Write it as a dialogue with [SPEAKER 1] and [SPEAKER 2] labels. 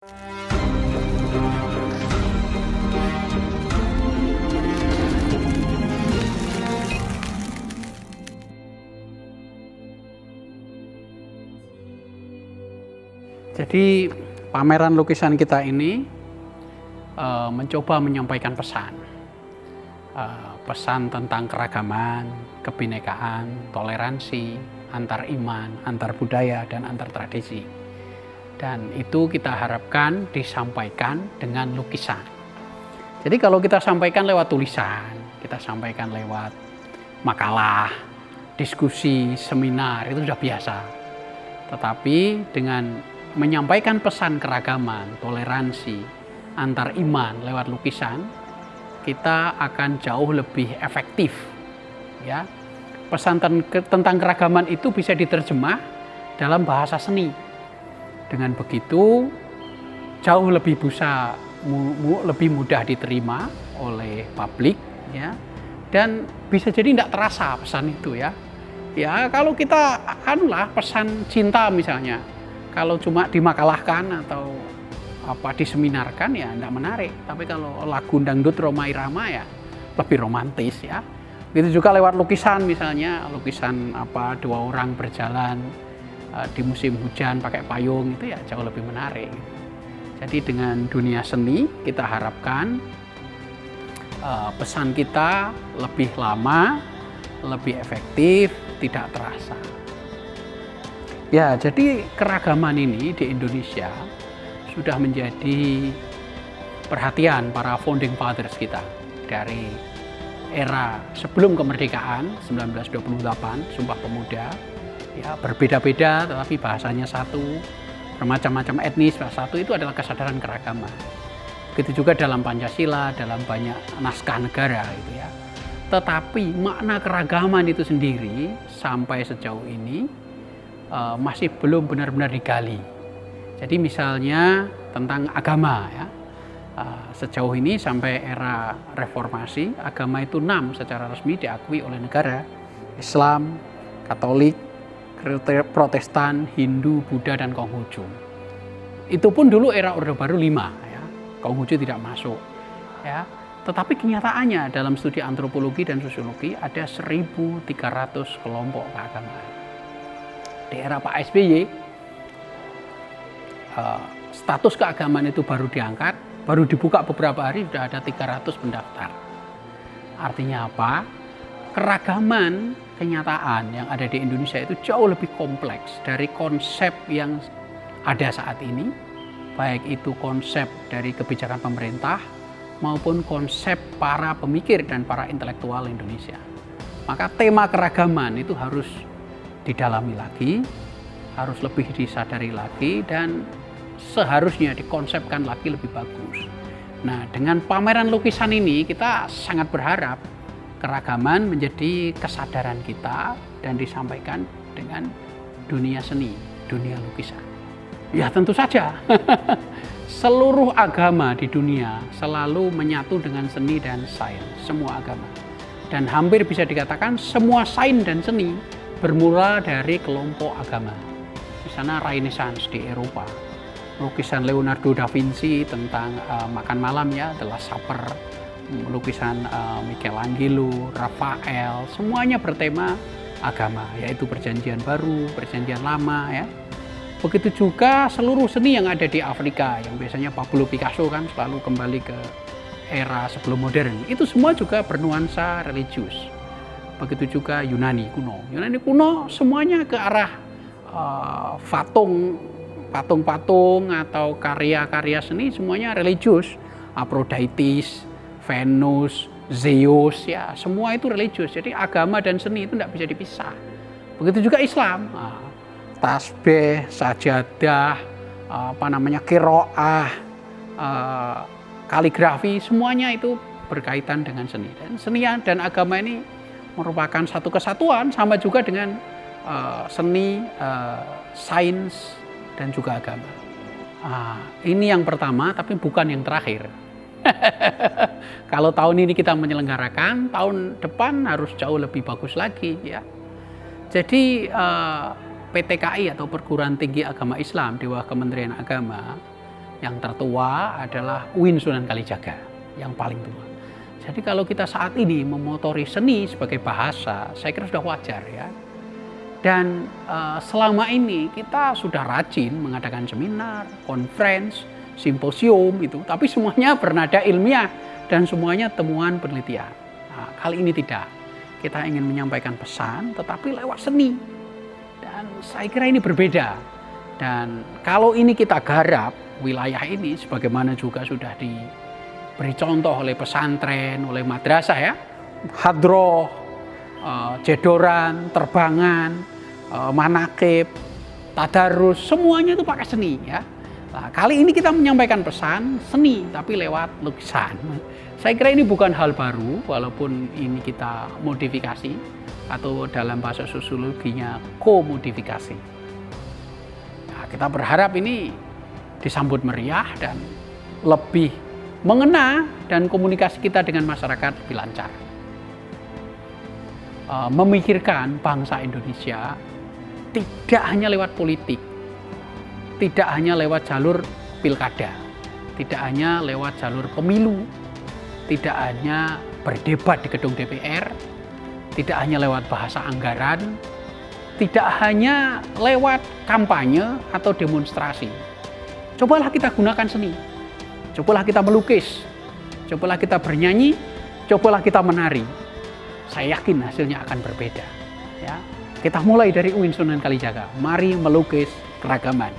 [SPEAKER 1] Jadi pameran lukisan kita ini mencoba menyampaikan pesan. Pesan tentang keragaman, kebinekaan, toleransi, antar iman, antar budaya, dan antar tradisi. Dan itu kita harapkan disampaikan dengan lukisan. Jadi kalau kita sampaikan lewat tulisan, kita sampaikan lewat makalah, diskusi, seminar, itu sudah biasa. Tetapi dengan menyampaikan pesan keragaman, toleransi, antar iman lewat lukisan, kita akan jauh lebih efektif. Ya, pesan tentang keragaman itu bisa diterjemah dalam bahasa seni. Dengan begitu, jauh lebih lebih mudah diterima oleh publik, ya, dan bisa jadi tidak terasa pesan itu, ya. Ya, kalau kita pesan cinta misalnya, kalau cuma dimakalahkan atau diseminarkan ya tidak menarik. Tapi kalau lagu dangdut Rhoma Irama ya lebih romantis, ya. Begitu juga lewat lukisan misalnya, lukisan dua orang berjalan di musim hujan pakai payung, itu ya jauh lebih menarik. Jadi dengan dunia seni kita harapkan pesan kita lebih lama, lebih efektif, tidak terasa. Ya, jadi keragaman ini di Indonesia sudah menjadi perhatian para founding fathers kita dari era sebelum kemerdekaan 1928, Sumpah Pemuda. Ya, berbeda-beda tetapi bahasanya satu, bermacam-macam etnis satu, itu adalah kesadaran keragaman. Begitu juga dalam Pancasila, dalam banyak naskah negara itu, ya. Tetapi makna keragaman itu sendiri sampai sejauh ini masih belum benar-benar digali. Jadi misalnya tentang agama, ya, sejauh ini sampai era reformasi, agama itu 6 secara resmi diakui oleh negara: Islam, Katolik, Protestan, Hindu, Buddha, dan Konghucu. Itu pun dulu era Orde Baru 5, ya. Konghucu tidak masuk, ya. Tetapi kenyataannya dalam studi antropologi dan sosiologi ada 1.300 kelompok keagamaan. Di era Pak SBY, status keagamaan itu baru diangkat, baru dibuka beberapa hari sudah ada 300 pendaftar. Artinya apa? Keragaman kenyataan yang ada di Indonesia itu jauh lebih kompleks dari konsep yang ada saat ini, baik itu konsep dari kebijakan pemerintah maupun konsep para pemikir dan para intelektual Indonesia. Maka tema keragaman itu harus didalami lagi, harus lebih disadari lagi, dan seharusnya dikonsepkan lagi lebih bagus. Nah, dengan pameran lukisan ini kita sangat berharap keragaman menjadi kesadaran kita dan disampaikan dengan dunia seni, dunia lukisan. Ya tentu saja, seluruh agama di dunia selalu menyatu dengan seni dan sains, semua agama. Dan hampir bisa dikatakan semua sains dan seni bermula dari kelompok agama. Misalnya Renaissance di Eropa, lukisan Leonardo da Vinci tentang makan malam, ya, The Last Supper, lukisan Michelangelo, Raphael, semuanya bertema agama, yaitu Perjanjian Baru, Perjanjian Lama, ya. Begitu juga seluruh seni yang ada di Afrika, yang biasanya Pablo Picasso kan selalu kembali ke era sebelum modern, itu semua juga bernuansa religius. Begitu juga Yunani kuno. Yunani kuno semuanya ke arah patung-patung atau karya-karya seni semuanya religius. Aphrodite, Venus, Zeus, ya, semua itu religius. Jadi agama dan seni itu tidak bisa dipisah. Begitu juga Islam. Tasbih, sajadah, qiraah, kaligrafi, semuanya itu berkaitan dengan seni. Dan seni dan agama ini merupakan satu kesatuan, sama juga dengan seni, sains, dan juga agama. Ini yang pertama, tapi bukan yang terakhir. Kalau tahun ini kita menyelenggarakan, tahun depan harus jauh lebih bagus lagi, ya. Jadi PTKI atau Perguruan Tinggi Agama Islam di bawah Kementerian Agama Yang tertua adalah UIN Sunan Kalijaga, yang paling tua. Jadi kalau kita saat ini memotori seni sebagai bahasa, saya kira sudah wajar ya. Dan selama ini kita sudah rajin mengadakan seminar, conference, simposium itu, tapi semuanya bernada ilmiah dan semuanya temuan penelitian. Nah, kali ini tidak. Kita ingin menyampaikan pesan tetapi lewat seni. Dan saya kira ini berbeda. Dan kalau ini kita garap wilayah ini sebagaimana juga sudah diberi contoh oleh pesantren, oleh madrasah ya, hadroh, jedoran, terbangan, manakib, tadarus, semuanya itu pakai seni ya. Nah, kali ini kita menyampaikan pesan seni tapi lewat lukisan. Saya kira ini bukan hal baru walaupun ini kita modifikasi atau dalam bahasa sosiologinya komodifikasi. Nah, kita berharap ini disambut meriah dan lebih mengena dan komunikasi kita dengan masyarakat lebih lancar. Memikirkan bangsa Indonesia tidak hanya lewat politik, tidak hanya lewat jalur pilkada, tidak hanya lewat jalur pemilu, tidak hanya berdebat di gedung DPR, tidak hanya lewat bahasa anggaran, tidak hanya lewat kampanye atau demonstrasi. Cobalah kita gunakan seni, cobalah kita melukis, cobalah kita bernyanyi, cobalah kita menari. Saya yakin hasilnya akan berbeda. Ya. Kita mulai dari UIN Sunan Kalijaga. Mari melukis keragaman.